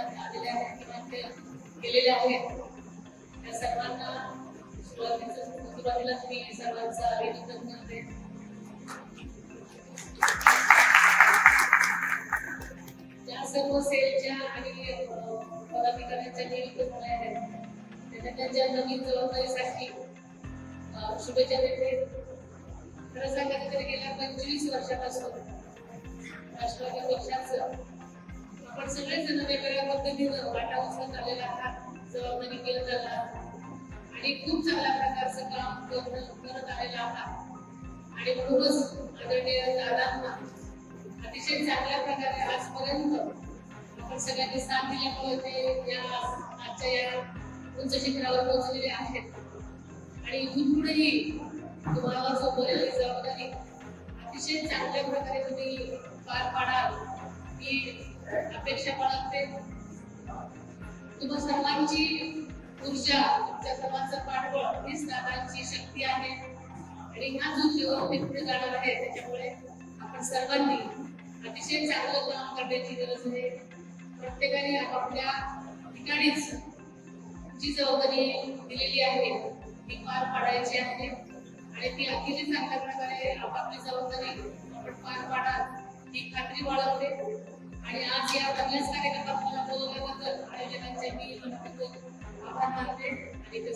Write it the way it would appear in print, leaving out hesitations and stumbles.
मैदानात आलेले आहेत किंवा केलेले आहेत त्या सर्वांना सुरुवातीला मी सर्वांचं अभिनंदन करते. ज्या सर्व सेलच्या आणि पदाधिकाऱ्यांच्या नियुक्त्या झाल्या आहेत त्यांच्या नवीन जबाबदारीसाठी शुभेच्छा देते. खरं सांगायचं तर गेल्या 25 वर्षापासून राष्ट्रवादी पक्षाचं आपण सगळेजण वेगवेगळ्या पद्धतीनं वाटा उचलत आलेला आहात, जबाबदारी घेत आला आणि खूप चांगल्या प्रकारचं काम करत आलेलं आहात आणि म्हणूनच आदरणीय दादांना अतिशय चांगल्या प्रकारे आजपर्यंत आपण सगळ्यांनी साथ दिल्यामुळे ते या आजच्या या उंच शिखरावर पोहोचलेले आहेत आणि इथून पुढेही तुम्हाला सोबत जबाबदारी अतिशय चांगल्या प्रकारे तुम्ही पार पाडाल ही अपेक्षा बाळगते. तुम्हा सर्वांची ऊर्जा, तुमच्या सर्वांचं पाठबळ हीच दादांची शक्ती आहे आणि ह्या जोशीवर ते पुढे जाणार आहे. त्याच्यामुळे आपण सर्वांनी अतिशय चांगलं काम करण्याची गरज आहे. प्रत्येकाने आपापल्या ठिकाणीच जी जबाबदारी दिलेली आहे ती पार पाडायची आहे आणि ती अतिशय चांगल्या प्रकारे आपापली जबाबदारी आपण पार पाडाल ही खात्री बाळगते. आणि आज या बऱ्याच कार्यक्रमाला बोलवल्याबद्दल आयोजकांचे मी आभार मानते आणि ते